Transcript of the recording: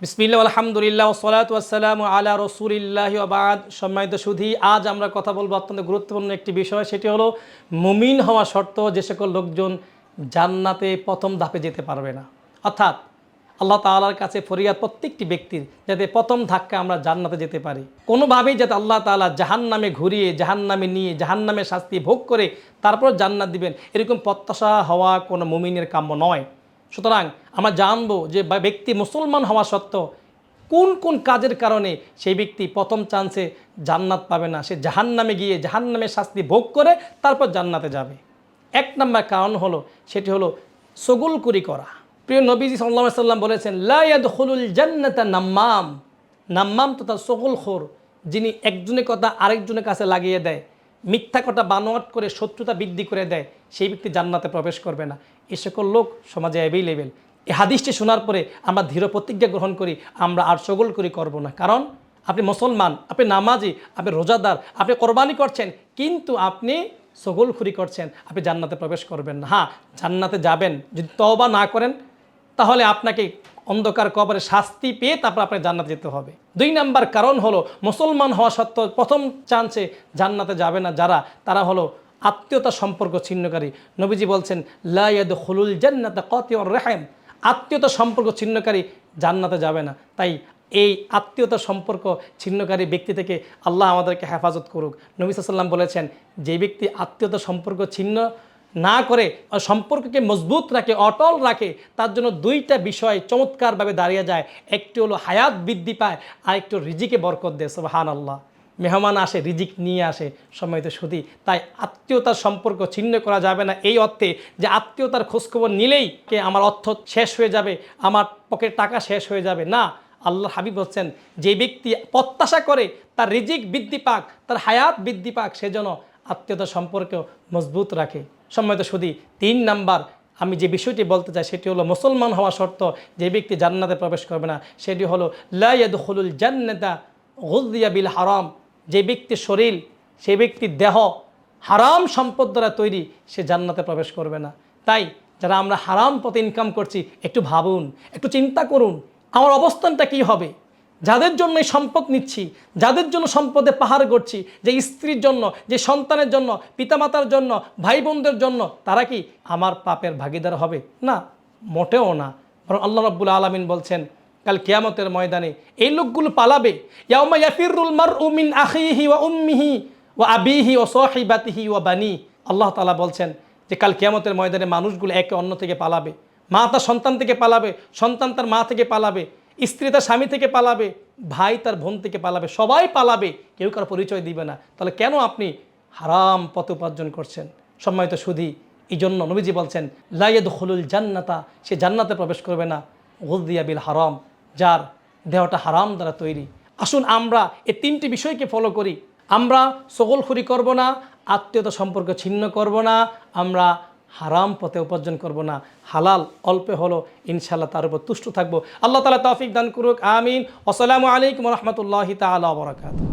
বিসমিল্লাহ আলহামদুলিল্লাহ ওয়াসসালাতু ওয়াসসালামু আলা রাসূলিল্লাহ ওয়া বাদ। সম্মানিত সুধী, আজ আমরা কথা বলবো অত্যন্ত গুরুত্বপূর্ণ একটি বিষয়। সেটি হলো মুমিন হওয়া শর্ত যে সকল লোকজন জান্নাতে প্রথম ধাপে যেতে পারবে না। অর্থাৎ আল্লাহ তাআলার কাছে ফরিয়াদ প্রত্যেকটি ব্যক্তির যাতে প্রথম ধাক্কা আমরা জান্নাতে যেতে পারি, কোনোভাবেই যাতে আল্লাহ তাআলা জাহান্নামে ঘুরিয়ে জাহান্নামে নিয়ে জাহান্নামের শাস্তি ভোগ করে তারপর জান্নাত দিবেন, এরকম প্রত্যাশা হওয়া কোনো মুমিনের কাম্য নয়। সুতরাং আমরা জানবো যে ব্যক্তি মুসলমান হওয়া সত্ত্বেও কোন কোন কাজের কারণে সেই ব্যক্তি প্রথম চান্সে জান্নাত পাবে না, সে জাহান্নামে গিয়ে জাহান্নামের শাস্তি ভোগ করে তারপর জান্নাতে যাবে। এক নম্বর কারণ হলো সেটি হলো চগলখুরি করা। প্রিয় নবীজি সাল্লাল্লাহু আলাইহি ওয়াসাল্লাম বলেছেন, লা ইয়াদখুলুল জান্নাতা নাম্মাম। নাম্মাম তথা চগলখোর, যিনি একজনের কথা আরেকজনের কাছে লাগিয়ে দেয়, মিথ্যা কথা বানোয়াট করে শত্রুতা বৃদ্ধি করে দেয়, সেই ব্যক্তি জান্নাতে প্রবেশ করবে না। এ সকল লোক সমাজে অ্যাভেলেবেল। এই হাদিসটি শোনার পরে আমরা দৃঢ় প্রতিজ্ঞা গ্রহণ করি, আমরা আর চগলখুরি করব না। কারণ আপনি মুসলমান, আপনি নামাজি, আপনি রোজাদার, আপনি কোরবানি করছেন, কিন্তু আপনি চগলখুরি করছেন, আপনি জান্নাতে প্রবেশ করবেন না। হ্যাঁ, জান্নাতে যাবেন যদি তওবা না করেন, তাহলে আপনাকে অন্ধকার কবরে শাস্তি পেয়ে তারপর আপনাকে জান্নাতে যেতে হবে। দুই নাম্বার কারণ হলো মুসলমান হওয়া সত্ত্বেও প্রথম চান্সে জান্নাতে যাবে না যারা, তারা হলো আত্মীয়তা সম্পর্ক ছিন্নকারী। নবীজি বলছেন, লা ইয়াদখুলুল জান্নাতা কাতিউর রাহিম। আত্মীয়তা সম্পর্ক ছিন্নকারী জান্নাতে যাবে না। তাই এই আত্মীয়তা সম্পর্ক ছিন্নকারী ব্যক্তি থেকে আল্লাহ আমাদেরকে হেফাজত করুক। নবী সাল্লাল্লাহু আলাইহি ওয়াসাল্লাম বলেছেন, যে ব্যক্তি আত্মীয়তা সম্পর্ক ছিন্ন না করে সম্পর্ককে মজবুত রাখে, অটল রাখে, তার জন্য দুইটা বিষয় চমৎকারভাবে দাঁড়িয়ে যায়। একটি হলো হায়াত বৃদ্ধি পায়, আর একটু রিজিকে বরকত দেয়। সুবহানাল্লাহ। মেহমান আসে, রিজিক নিয়ে আসে। সম্মানিত সুধী, তাই আত্মীয়তার সম্পর্ক ছিন্ন করা যাবে না এই অর্থে যে আত্মীয়তার খোঁজখবর নিলেই কে আমার অর্থ শেষ হয়ে যাবে, আমার পকেট টাকা শেষ হয়ে যাবে না। আল্লাহ হাবিব বলছেন, যে ব্যক্তি প্রত্যাশা করে তার রিজিক বৃদ্ধি পাক, তার হায়াত বৃদ্ধি পাক, সেজন্য আত্মীয়তার সম্পর্ক মজবুত রাখে। সম্মানিত সুধী, তিন নাম্বার আমি যে বিষয়টি বলতে চাই সেটি হলো মুসলমান হওয়া শর্ত যে ব্যক্তি জান্নাতে প্রবেশ করবে না, সেটি হলো লা ইয়াদখুলুল জান্নাতা গুযিয়া বিল হারাম। যে ব্যক্তির শরীর, সেই ব্যক্তির দেহ হারাম সম্পদ দ্বারা তৈরি, সে জান্নাতে প্রবেশ করবে না। তাই যারা আমরা হারাম পথে ইনকাম করছি, একটু ভাবুন, একটু চিন্তা করুন আমার অবস্থানটা কি হবে। যাদের জন্য এই সম্পদ নিচ্ছি, যাদের জন্য সম্পদে পাহাড় গড়ছি, যে স্ত্রীর জন্য, যে সন্তানের জন্য, পিতামাতার জন্য, ভাই বোনদের জন্য, তারা কি আমার পাপের ভাগীদার হবে? না, মোটেও না। বরং আল্লাহ রাব্বুল আলামিন বলছেন, কাল কিয়ামতের ময়দানে এই লোকগুলো পালাবে। ইয়াউমা ইয়াফিরুল মারউ মিন আখিহি ওয়া উম্মিহি ওয়া আবিহি ওয়া সাহিবাতিহি ওয়া বানি। আল্লাহ তাআলা বলছেন যে কাল কিয়ামতের ময়দানে মানুষগুলো একে অন্য থেকে পালাবে। মা তার সন্তান থেকে পালাবে, সন্তান তার মা থেকে পালাবে, স্ত্রী তার স্বামী থেকে পালাবে, ভাই তার বোন থেকে পালাবে, সবাই পালাবে, কেউ কারো পরিচয় দিবে না। তাহলে কেন আপনি হারাম পথে উপার্জন করছেন? সম্মানিত সুধী, এই জন্য নবীজি বলছেন, লা ইয়াদখুলুল জান্নাতা, সে জান্নাতে প্রবেশ করবে না গুযিয়া বিল হারাম, যার দেহটা হারাম দ্বারা তৈরি। আসুন আমরা এই তিনটি বিষয়কে ফলো করি। আমরা চগলখুরি করব না, আত্মীয়তা সম্পর্ক ছিন্ন করব না, আমরা হারাম পথে উপার্জন করব না, হালাল অল্পে হলো ইনশাআল্লাহ তার উপর তুষ্ট থাকবো। আল্লাহ তাআলা তৌফিক দান করুক, আমিন। আসসালামু আলাইকুম ওয়া রাহমাতুল্লাহি তাআলা ওয়া বারাকাতুহু।